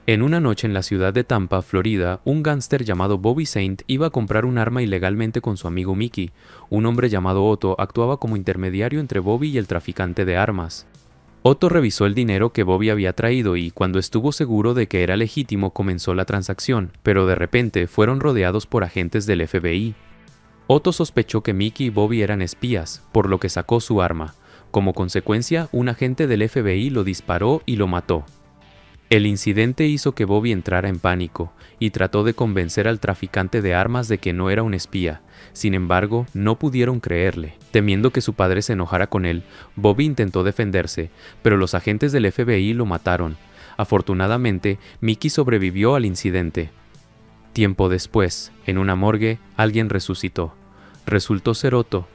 En una noche en la ciudad de Tampa, Florida, un gángster llamado Bobby Saint iba a comprar un arma ilegalmente con su amigo Mickey. Un hombre llamado Otto actuaba como intermediario entre Bobby y el traficante de armas. Otto revisó el dinero que Bobby había traído y, cuando estuvo seguro de que era legítimo, comenzó la transacción, pero de repente fueron rodeados por agentes del FBI. Otto sospechó que Mickey y Bobby eran espías, por lo que sacó su arma. Como consecuencia, un agente del FBI lo disparó y lo mató. El incidente hizo que Bobby entrara en pánico y trató de convencer al traficante de armas de que no era un espía. Sin embargo, no pudieron creerle. Temiendo que su padre se enojara con él, Bobby intentó defenderse, pero los agentes del FBI lo mataron. Afortunadamente, Mickey sobrevivió al incidente. Tiempo después, en una morgue, alguien resucitó. Resultó ser Otto.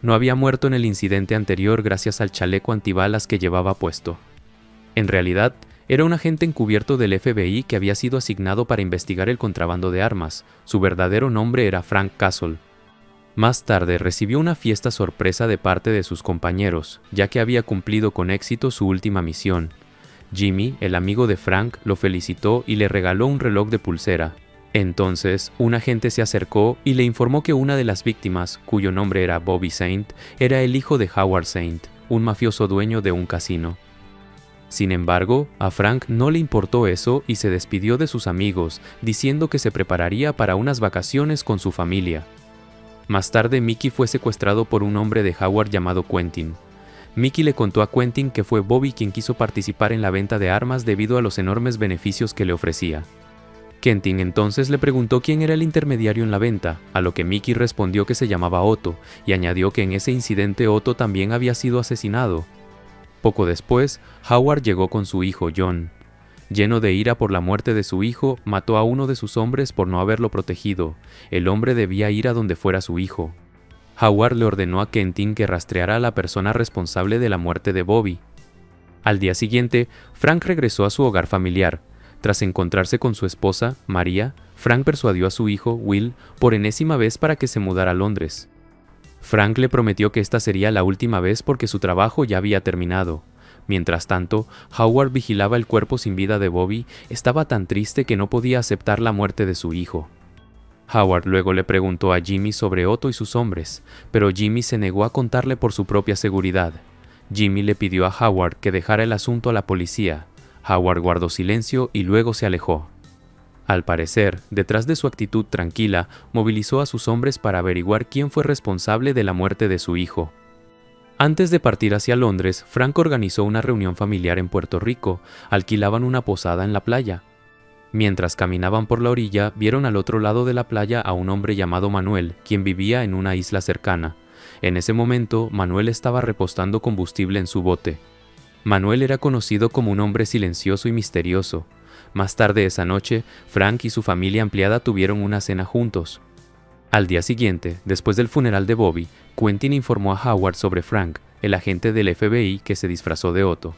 No había muerto en el incidente anterior gracias al chaleco antibalas que llevaba puesto. En realidad, era un agente encubierto del FBI que había sido asignado para investigar el contrabando de armas. Su verdadero nombre era Frank Castle. Más tarde recibió una fiesta sorpresa de parte de sus compañeros, ya que había cumplido con éxito su última misión. Jimmy, el amigo de Frank, lo felicitó y le regaló un reloj de pulsera. Entonces, un agente se acercó y le informó que una de las víctimas, cuyo nombre era Bobby Saint, era el hijo de Howard Saint, un mafioso dueño de un casino. Sin embargo, a Frank no le importó eso y se despidió de sus amigos, diciendo que se prepararía para unas vacaciones con su familia. Más tarde, Mickey fue secuestrado por un hombre de Howard llamado Quentin. Mickey le contó a Quentin que fue Bobby quien quiso participar en la venta de armas debido a los enormes beneficios que le ofrecía. Quentin entonces le preguntó quién era el intermediario en la venta, a lo que Mickey respondió que se llamaba Otto, y añadió que en ese incidente Otto también había sido asesinado. Poco después, Howard llegó con su hijo John. Lleno de ira por la muerte de su hijo, mató a uno de sus hombres por no haberlo protegido. El hombre debía ir a donde fuera su hijo. Howard le ordenó a Quentin que rastreara a la persona responsable de la muerte de Bobby. Al día siguiente, Frank regresó a su hogar familiar. Tras encontrarse con su esposa, María, Frank persuadió a su hijo, Will, por enésima vez para que se mudara a Londres. Frank le prometió que esta sería la última vez porque su trabajo ya había terminado. Mientras tanto, Howard vigilaba el cuerpo sin vida de Bobby. Estaba tan triste que no podía aceptar la muerte de su hijo. Howard luego le preguntó a Jimmy sobre Otto y sus hombres, pero Jimmy se negó a contarle por su propia seguridad. Jimmy le pidió a Howard que dejara el asunto a la policía. Howard guardó silencio y luego se alejó. Al parecer, detrás de su actitud tranquila, movilizó a sus hombres para averiguar quién fue responsable de la muerte de su hijo. Antes de partir hacia Londres, Frank organizó una reunión familiar en Puerto Rico. Alquilaban una posada en la playa. Mientras caminaban por la orilla, vieron al otro lado de la playa a un hombre llamado Manuel, quien vivía en una isla cercana. En ese momento, Manuel estaba repostando combustible en su bote. Manuel era conocido como un hombre silencioso y misterioso. Más tarde esa noche, Frank y su familia ampliada tuvieron una cena juntos. Al día siguiente, después del funeral de Bobby, Quentin informó a Howard sobre Frank, el agente del FBI que se disfrazó de Otto.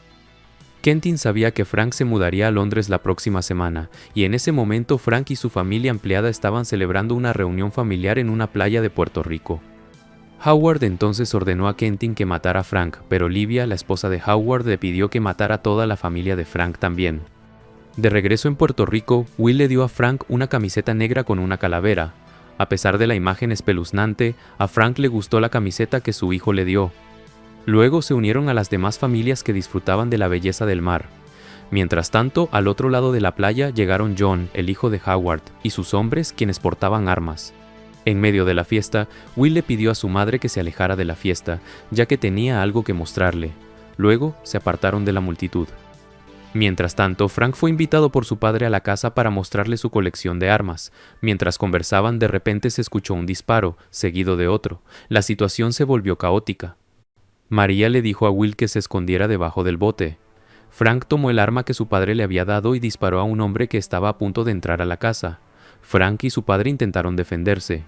Quentin sabía que Frank se mudaría a Londres la próxima semana, y en ese momento Frank y su familia ampliada estaban celebrando una reunión familiar en una playa de Puerto Rico. Howard entonces ordenó a Quentin que matara a Frank, pero Livia, la esposa de Howard, le pidió que matara a toda la familia de Frank también. De regreso en Puerto Rico, Will le dio a Frank una camiseta negra con una calavera. A pesar de la imagen espeluznante, a Frank le gustó la camiseta que su hijo le dio. Luego se unieron a las demás familias que disfrutaban de la belleza del mar. Mientras tanto, al otro lado de la playa llegaron John, el hijo de Howard, y sus hombres, quienes portaban armas. En medio de la fiesta, Will le pidió a su madre que se alejara de la fiesta, ya que tenía algo que mostrarle. Luego se apartaron de la multitud. Mientras tanto, Frank fue invitado por su padre a la casa para mostrarle su colección de armas. Mientras conversaban, de repente se escuchó un disparo, seguido de otro. La situación se volvió caótica. María le dijo a Will que se escondiera debajo del bote. Frank tomó el arma que su padre le había dado y disparó a un hombre que estaba a punto de entrar a la casa. Frank y su padre intentaron defenderse.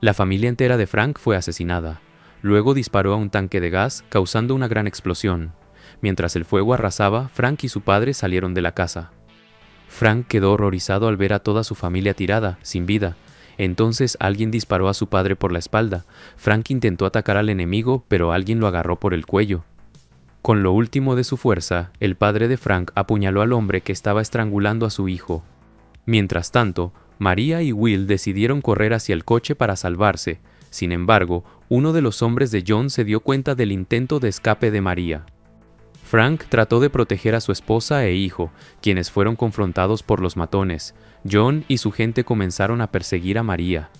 La familia entera de Frank fue asesinada. Luego disparó a un tanque de gas, causando una gran explosión. Mientras el fuego arrasaba, Frank y su padre salieron de la casa. Frank quedó horrorizado al ver a toda su familia tirada, sin vida. Entonces alguien disparó a su padre por la espalda. Frank intentó atacar al enemigo, pero alguien lo agarró por el cuello. Con lo último de su fuerza, el padre de Frank apuñaló al hombre que estaba estrangulando a su hijo. Mientras tanto, María y Will decidieron correr hacia el coche para salvarse. Sin embargo, uno de los hombres de John se dio cuenta del intento de escape de María. Frank trató de proteger a su esposa e hijo, quienes fueron confrontados por los matones. John y su gente comenzaron a perseguir a María.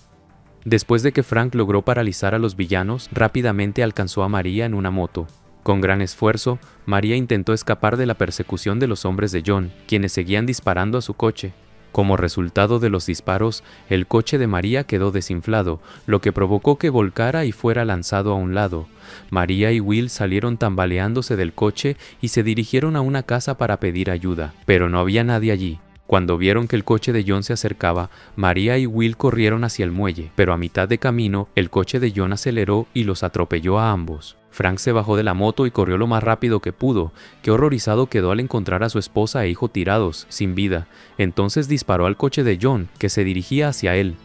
Después de que Frank logró paralizar a los villanos, rápidamente alcanzó a María en una moto. Con gran esfuerzo, María intentó escapar de la persecución de los hombres de John, quienes seguían disparando a su coche. Como resultado de los disparos, el coche de María quedó desinflado, lo que provocó que volcara y fuera lanzado a un lado. María y Will salieron tambaleándose del coche y se dirigieron a una casa para pedir ayuda, pero no había nadie allí. Cuando vieron que el coche de John se acercaba, María y Will corrieron hacia el muelle, pero a mitad de camino, el coche de John aceleró y los atropelló a ambos. Frank se bajó de la moto y corrió lo más rápido que pudo. Qué horrorizado quedó al encontrar a su esposa e hijo tirados, sin vida. Entonces disparó al coche de John, que se dirigía hacia él.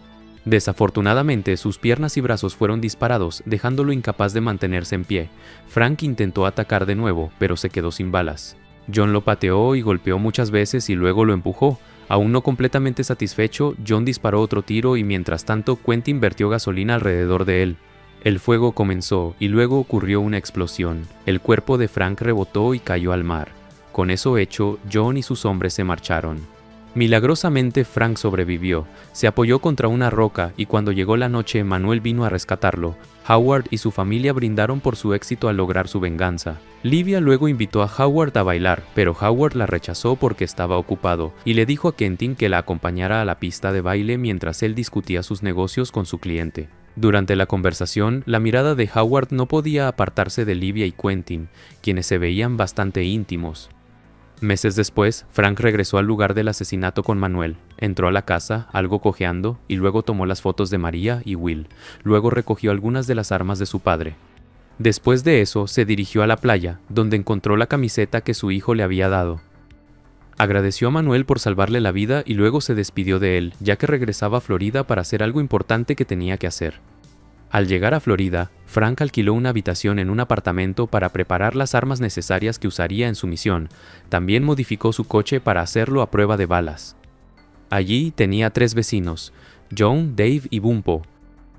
Desafortunadamente, sus piernas y brazos fueron disparados, dejándolo incapaz de mantenerse en pie. Frank intentó atacar de nuevo, pero se quedó sin balas. John lo pateó y golpeó muchas veces y luego lo empujó. Aún no completamente satisfecho, John disparó otro tiro y mientras tanto Quentin vertió gasolina alrededor de él. El fuego comenzó y luego ocurrió una explosión. El cuerpo de Frank rebotó y cayó al mar. Con eso hecho, John y sus hombres se marcharon. Milagrosamente Frank sobrevivió. Se apoyó contra una roca y cuando llegó la noche Manuel vino a rescatarlo. Howard y su familia brindaron por su éxito al lograr su venganza. Livia luego invitó a Howard a bailar, pero Howard la rechazó porque estaba ocupado y le dijo a Quentin que la acompañara a la pista de baile mientras él discutía sus negocios con su cliente. Durante la conversación, la mirada de Howard no podía apartarse de Livia y Quentin, quienes se veían bastante íntimos. Meses después, Frank regresó al lugar del asesinato con Manuel. Entró a la casa, algo cojeando, y luego tomó las fotos de María y Will. Luego recogió algunas de las armas de su padre. Después de eso, se dirigió a la playa, donde encontró la camiseta que su hijo le había dado. Agradeció a Manuel por salvarle la vida y luego se despidió de él, ya que regresaba a Florida para hacer algo importante que tenía que hacer. Al llegar a Florida, Frank alquiló una habitación en un apartamento para preparar las armas necesarias que usaría en su misión. También modificó su coche para hacerlo a prueba de balas. Allí tenía 3 vecinos, John, Dave y Bumpo.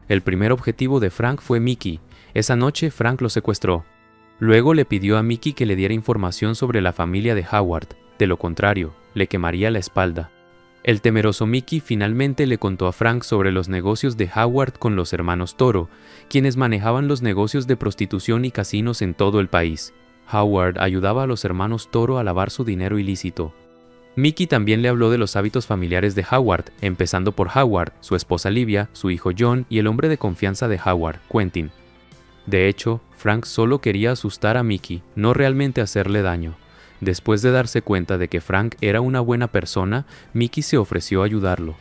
El primer objetivo de Frank fue Mickey. Esa noche Frank lo secuestró. Luego le pidió a Mickey que le diera información sobre la familia de Howard. De lo contrario, le quemaría la espalda. El temeroso Mickey finalmente le contó a Frank sobre los negocios de Howard con los hermanos Toro, quienes manejaban los negocios de prostitución y casinos en todo el país. Howard ayudaba a los hermanos Toro a lavar su dinero ilícito. Mickey también le habló de los hábitos familiares de Howard, empezando por Howard, su esposa Livia, su hijo John y el hombre de confianza de Howard, Quentin. De hecho, Frank solo quería asustar a Mickey, no realmente hacerle daño. Después de darse cuenta de que Frank era una buena persona, Mickey se ofreció a ayudarlo.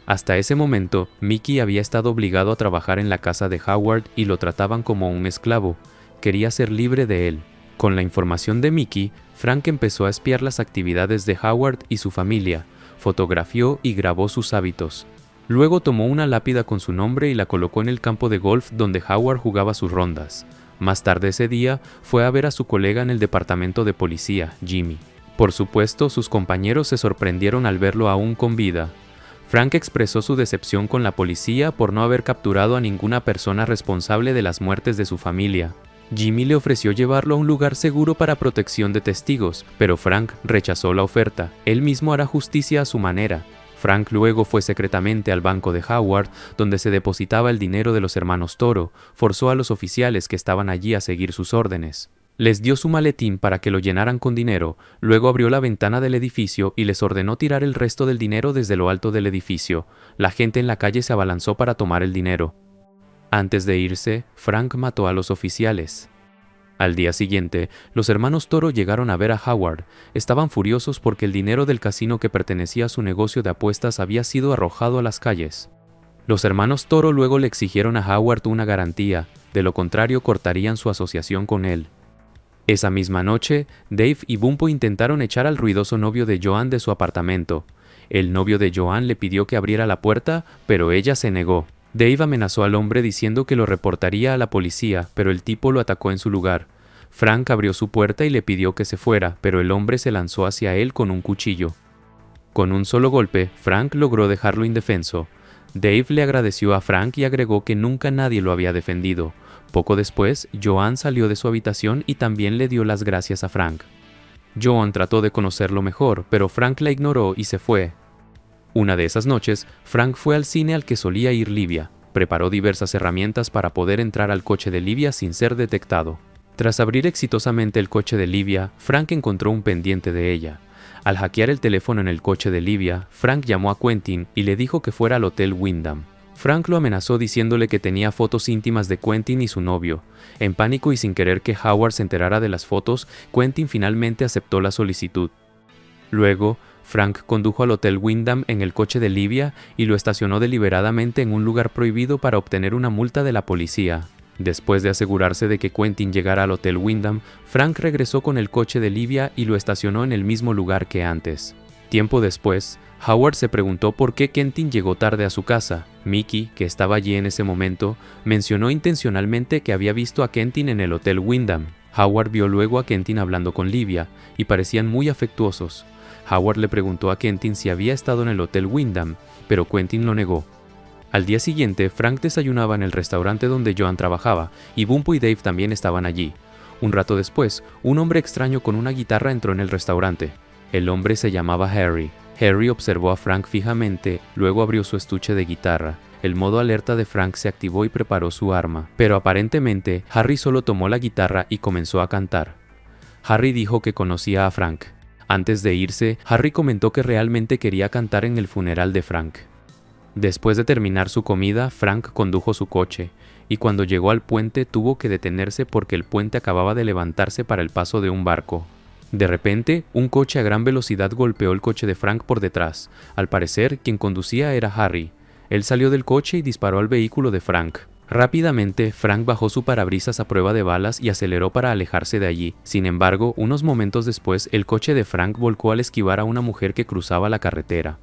Hasta ese momento, Mickey había estado obligado a trabajar en la casa de Howard y lo trataban como un esclavo. Quería ser libre de él. Con la información de Mickey, Frank empezó a espiar las actividades de Howard y su familia, fotografió y grabó sus hábitos. Luego tomó una lápida con su nombre y la colocó en el campo de golf donde Howard jugaba sus rondas. Más tarde ese día, fue a ver a su colega en el departamento de policía, Jimmy. Por supuesto, sus compañeros se sorprendieron al verlo aún con vida. Frank expresó su decepción con la policía por no haber capturado a ninguna persona responsable de las muertes de su familia. Jimmy le ofreció llevarlo a un lugar seguro para protección de testigos, pero Frank rechazó la oferta. Él mismo hará justicia a su manera. Frank luego fue secretamente al banco de Howard, donde se depositaba el dinero de los hermanos Toro, forzó a los oficiales que estaban allí a seguir sus órdenes. Les dio su maletín para que lo llenaran con dinero, luego abrió la ventana del edificio y les ordenó tirar el resto del dinero desde lo alto del edificio. La gente en la calle se abalanzó para tomar el dinero. Antes de irse, Frank mató a los oficiales. Al día siguiente, los hermanos Toro llegaron a ver a Howard. Estaban furiosos porque el dinero del casino que pertenecía a su negocio de apuestas había sido arrojado a las calles. Los hermanos Toro luego le exigieron a Howard una garantía, de lo contrario cortarían su asociación con él. Esa misma noche, Dave y Bumpo intentaron echar al ruidoso novio de Joan de su apartamento. El novio de Joan le pidió que abriera la puerta, pero ella se negó. Dave amenazó al hombre diciendo que lo reportaría a la policía, pero el tipo lo atacó en su lugar. Frank abrió su puerta y le pidió que se fuera, pero el hombre se lanzó hacia él con un cuchillo. Con un solo golpe, Frank logró dejarlo indefenso. Dave le agradeció a Frank y agregó que nunca nadie lo había defendido. Poco después, Joan salió de su habitación y también le dio las gracias a Frank. Joan trató de conocerlo mejor, pero Frank la ignoró y se fue. Una de esas noches, Frank fue al cine al que solía ir Livia. Preparó diversas herramientas para poder entrar al coche de Livia sin ser detectado. Tras abrir exitosamente el coche de Livia, Frank encontró un pendiente de ella. Al hackear el teléfono en el coche de Livia, Frank llamó a Quentin y le dijo que fuera al Hotel Wyndham. Frank lo amenazó diciéndole que tenía fotos íntimas de Quentin y su novio. En pánico y sin querer que Howard se enterara de las fotos, Quentin finalmente aceptó la solicitud. Luego, Frank condujo al Hotel Wyndham en el coche de Livia y lo estacionó deliberadamente en un lugar prohibido para obtener una multa de la policía. Después de asegurarse de que Quentin llegara al Hotel Wyndham, Frank regresó con el coche de Livia y lo estacionó en el mismo lugar que antes. Tiempo después, Howard se preguntó por qué Quentin llegó tarde a su casa. Mickey, que estaba allí en ese momento, mencionó intencionalmente que había visto a Quentin en el Hotel Wyndham. Howard vio luego a Quentin hablando con Livia, y parecían muy afectuosos. Howard le preguntó a Quentin si había estado en el Hotel Wyndham, pero Quentin lo negó. Al día siguiente, Frank desayunaba en el restaurante donde Joan trabajaba, y Bumpo y Dave también estaban allí. Un rato después, un hombre extraño con una guitarra entró en el restaurante. El hombre se llamaba Harry. Harry observó a Frank fijamente, luego abrió su estuche de guitarra. El modo alerta de Frank se activó y preparó su arma, pero aparentemente Harry solo tomó la guitarra y comenzó a cantar. Harry dijo que conocía a Frank. Antes de irse, Harry comentó que realmente quería cantar en el funeral de Frank. Después de terminar su comida, Frank condujo su coche, y cuando llegó al puente tuvo que detenerse porque el puente acababa de levantarse para el paso de un barco. De repente, un coche a gran velocidad golpeó el coche de Frank por detrás. Al parecer, quien conducía era Harry. Él salió del coche y disparó al vehículo de Frank. Rápidamente, Frank bajó su parabrisas a prueba de balas y aceleró para alejarse de allí. Sin embargo, unos momentos después, el coche de Frank volcó al esquivar a una mujer que cruzaba la carretera.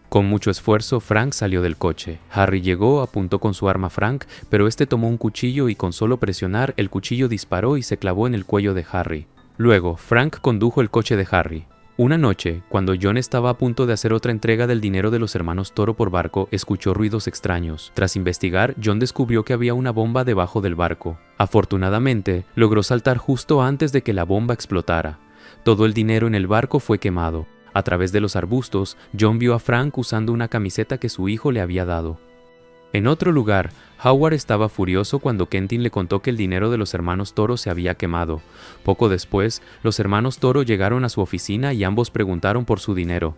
Con mucho esfuerzo, Frank salió del coche. Harry llegó, apuntó con su arma a Frank, pero este tomó un cuchillo y con solo presionar, el cuchillo disparó y se clavó en el cuello de Harry. Luego, Frank condujo el coche de Harry. Una noche, cuando John estaba a punto de hacer otra entrega del dinero de los hermanos Toro por barco, escuchó ruidos extraños. Tras investigar, John descubrió que había una bomba debajo del barco. Afortunadamente, logró saltar justo antes de que la bomba explotara. Todo el dinero en el barco fue quemado. A través de los arbustos, John vio a Frank usando una camiseta que su hijo le había dado. En otro lugar, Howard estaba furioso cuando Quentin le contó que el dinero de los hermanos Toro se había quemado. Poco después, los hermanos Toro llegaron a su oficina y ambos preguntaron por su dinero.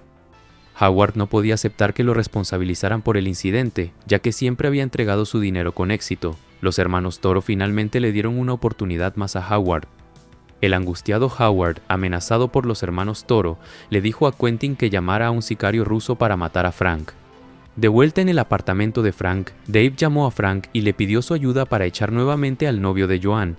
Howard no podía aceptar que lo responsabilizaran por el incidente, ya que siempre había entregado su dinero con éxito. Los hermanos Toro finalmente le dieron una oportunidad más a Howard. El angustiado Howard, amenazado por los hermanos Toro, le dijo a Quentin que llamara a un sicario ruso para matar a Frank. De vuelta en el apartamento de Frank, Dave llamó a Frank y le pidió su ayuda para echar nuevamente al novio de Joan.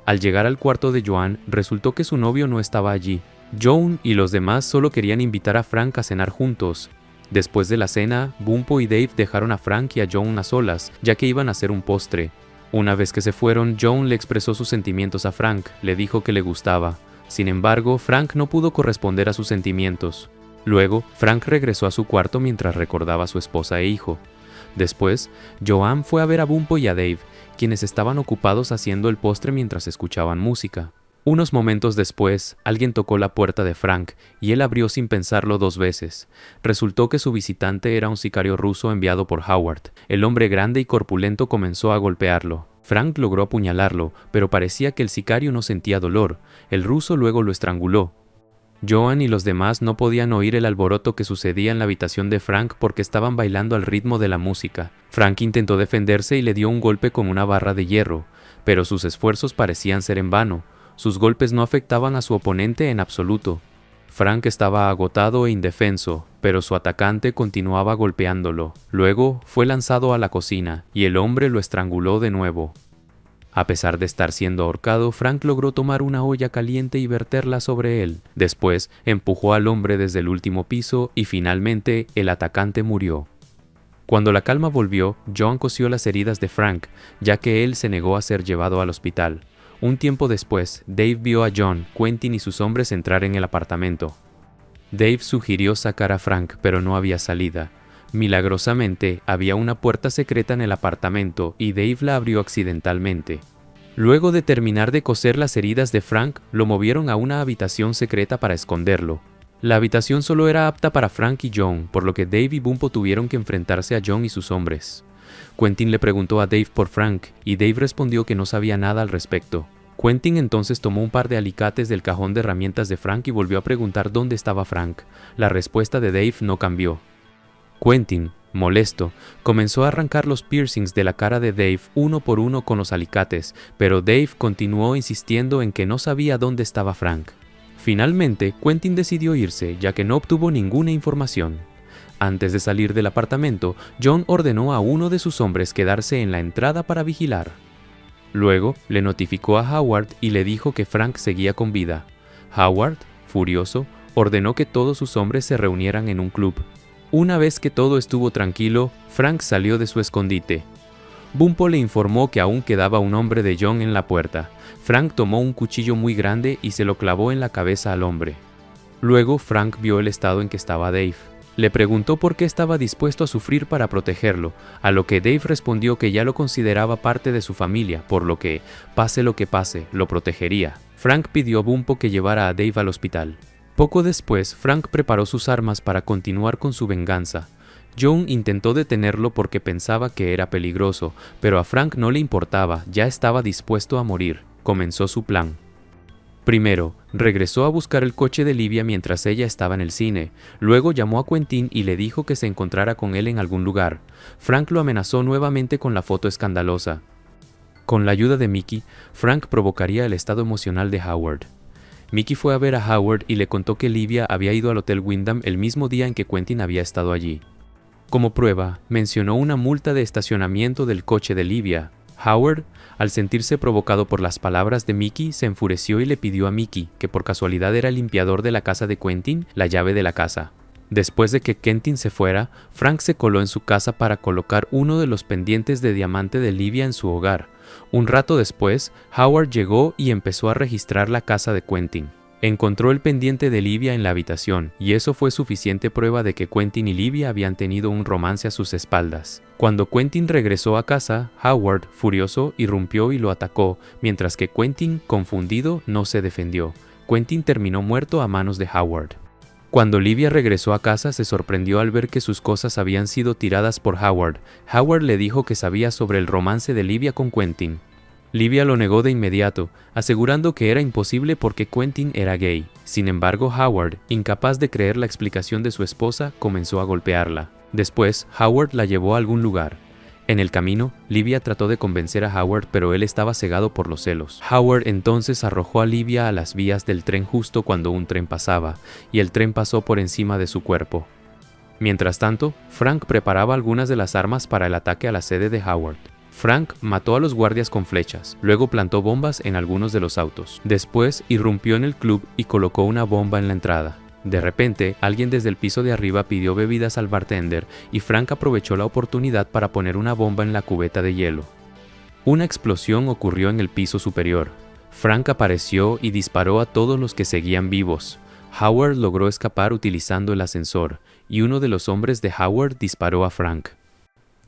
Al llegar al cuarto de Joan, resultó que su novio no estaba allí. Joan y los demás solo querían invitar a Frank a cenar juntos. Después de la cena, Bumpo y Dave dejaron a Frank y a Joan a solas, ya que iban a hacer un postre. Una vez que se fueron, Joan le expresó sus sentimientos a Frank, le dijo que le gustaba. Sin embargo, Frank no pudo corresponder a sus sentimientos. Luego, Frank regresó a su cuarto mientras recordaba a su esposa e hijo. Después, Joan fue a ver a Bumpo y a Dave, quienes estaban ocupados haciendo el postre mientras escuchaban música. Unos momentos después, alguien tocó la puerta de Frank y él abrió sin pensarlo 2 veces. Resultó que su visitante era un sicario ruso enviado por Howard. El hombre grande y corpulento comenzó a golpearlo. Frank logró apuñalarlo, pero parecía que el sicario no sentía dolor. El ruso luego lo estranguló. Joan y los demás no podían oír el alboroto que sucedía en la habitación de Frank porque estaban bailando al ritmo de la música. Frank intentó defenderse y le dio un golpe con una barra de hierro, pero sus esfuerzos parecían ser en vano. Sus golpes no afectaban a su oponente en absoluto. Frank estaba agotado e indefenso, pero su atacante continuaba golpeándolo. Luego fue lanzado a la cocina y el hombre lo estranguló de nuevo. A pesar de estar siendo ahorcado, Frank logró tomar una olla caliente y verterla sobre él. Después, empujó al hombre desde el último piso y finalmente el atacante murió. Cuando la calma volvió, John cosió las heridas de Frank, ya que él se negó a ser llevado al hospital. Un tiempo después, Dave vio a John, Quentin y sus hombres entrar en el apartamento. Dave sugirió sacar a Frank, pero no había salida. Milagrosamente, había una puerta secreta en el apartamento y Dave la abrió accidentalmente. Luego de terminar de coser las heridas de Frank, lo movieron a una habitación secreta para esconderlo. La habitación solo era apta para Frank y John, por lo que Dave y Bumpo tuvieron que enfrentarse a John y sus hombres. Quentin le preguntó a Dave por Frank, y Dave respondió que no sabía nada al respecto. Quentin entonces tomó un par de alicates del cajón de herramientas de Frank y volvió a preguntar dónde estaba Frank. La respuesta de Dave no cambió. Quentin, molesto, comenzó a arrancar los piercings de la cara de Dave uno por uno con los alicates, pero Dave continuó insistiendo en que no sabía dónde estaba Frank. Finalmente, Quentin decidió irse, ya que no obtuvo ninguna información. Antes de salir del apartamento, John ordenó a uno de sus hombres quedarse en la entrada para vigilar. Luego, le notificó a Howard y le dijo que Frank seguía con vida. Howard, furioso, ordenó que todos sus hombres se reunieran en un club. Una vez que todo estuvo tranquilo, Frank salió de su escondite. Bumpo le informó que aún quedaba un hombre de John en la puerta. Frank tomó un cuchillo muy grande y se lo clavó en la cabeza al hombre. Luego, Frank vio el estado en que estaba Dave. Le preguntó por qué estaba dispuesto a sufrir para protegerlo, a lo que Dave respondió que ya lo consideraba parte de su familia, por lo que, pase lo que pase, lo protegería. Frank pidió a Bumpo que llevara a Dave al hospital. Poco después, Frank preparó sus armas para continuar con su venganza. John intentó detenerlo porque pensaba que era peligroso, pero a Frank no le importaba, ya estaba dispuesto a morir. Comenzó su plan. Primero, regresó a buscar el coche de Livia mientras ella estaba en el cine. Luego llamó a Quentin y le dijo que se encontrara con él en algún lugar. Frank lo amenazó nuevamente con la foto escandalosa. Con la ayuda de Mickey, Frank provocaría el estado emocional de Howard. Mickey fue a ver a Howard y le contó que Livia había ido al Hotel Wyndham el mismo día en que Quentin había estado allí. Como prueba, mencionó una multa de estacionamiento del coche de Livia. Howard, al sentirse provocado por las palabras de Mickey, se enfureció y le pidió a Mickey, que por casualidad era el limpiador de la casa de Quentin, la llave de la casa. Después de que Quentin se fuera, Frank se coló en su casa para colocar uno de los pendientes de diamante de Livia en su hogar. Un rato después, Howard llegó y empezó a registrar la casa de Quentin. Encontró el pendiente de Livia en la habitación, y eso fue suficiente prueba de que Quentin y Livia habían tenido un romance a sus espaldas. Cuando Quentin regresó a casa, Howard, furioso, irrumpió y lo atacó, mientras que Quentin, confundido, no se defendió. Quentin terminó muerto a manos de Howard. Cuando Livia regresó a casa, se sorprendió al ver que sus cosas habían sido tiradas por Howard. Howard le dijo que sabía sobre el romance de Livia con Quentin. Livia lo negó de inmediato, asegurando que era imposible porque Quentin era gay. Sin embargo, Howard, incapaz de creer la explicación de su esposa, comenzó a golpearla. Después, Howard la llevó a algún lugar. En el camino, Livia trató de convencer a Howard, pero él estaba cegado por los celos. Howard entonces arrojó a Livia a las vías del tren justo cuando un tren pasaba, y el tren pasó por encima de su cuerpo. Mientras tanto, Frank preparaba algunas de las armas para el ataque a la sede de Howard. Frank mató a los guardias con flechas, luego plantó bombas en algunos de los autos. Después, irrumpió en el club y colocó una bomba en la entrada. De repente, alguien desde el piso de arriba pidió bebidas al bartender y Frank aprovechó la oportunidad para poner una bomba en la cubeta de hielo. Una explosión ocurrió en el piso superior. Frank apareció y disparó a todos los que seguían vivos. Howard logró escapar utilizando el ascensor, y uno de los hombres de Howard disparó a Frank.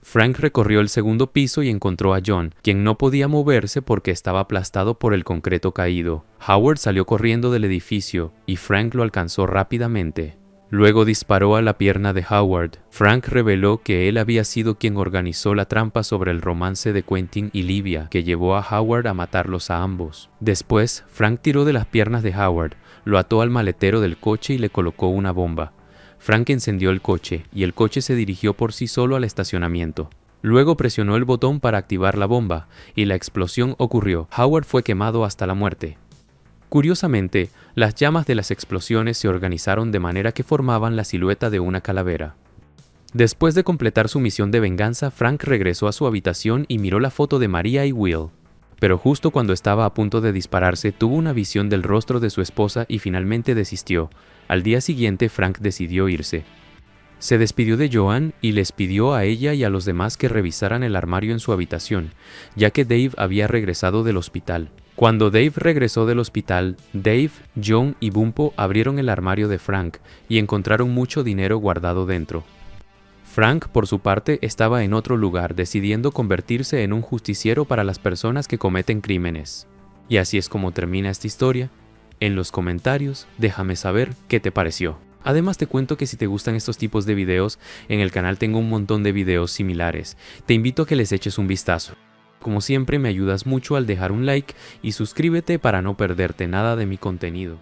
Frank recorrió el segundo piso y encontró a John, quien no podía moverse porque estaba aplastado por el concreto caído. Howard salió corriendo del edificio y Frank lo alcanzó rápidamente. Luego disparó a la pierna de Howard. Frank reveló que él había sido quien organizó la trampa sobre el romance de Quentin y Livia, que llevó a Howard a matarlos a ambos. Después, Frank tiró de las piernas de Howard, lo ató al maletero del coche y le colocó una bomba. Frank encendió el coche, y el coche se dirigió por sí solo al estacionamiento. Luego presionó el botón para activar la bomba, y la explosión ocurrió. Howard fue quemado hasta la muerte. Curiosamente, las llamas de las explosiones se organizaron de manera que formaban la silueta de una calavera. Después de completar su misión de venganza, Frank regresó a su habitación y miró la foto de María y Will. Pero justo cuando estaba a punto de dispararse, tuvo una visión del rostro de su esposa y finalmente desistió. Al día siguiente, Frank decidió irse. Se despidió de Joan y les pidió a ella y a los demás que revisaran el armario en su habitación, ya que Dave había regresado del hospital. Cuando Dave regresó del hospital, Dave, John y Bumpo abrieron el armario de Frank y encontraron mucho dinero guardado dentro. Frank, por su parte, estaba en otro lugar, decidiendo convertirse en un justiciero para las personas que cometen crímenes. Y así es como termina esta historia. En los comentarios, déjame saber qué te pareció. Además te cuento que si te gustan estos tipos de videos, en el canal tengo un montón de videos similares. Te invito a que les eches un vistazo. Como siempre me ayudas mucho al dejar un like y suscríbete para no perderte nada de mi contenido.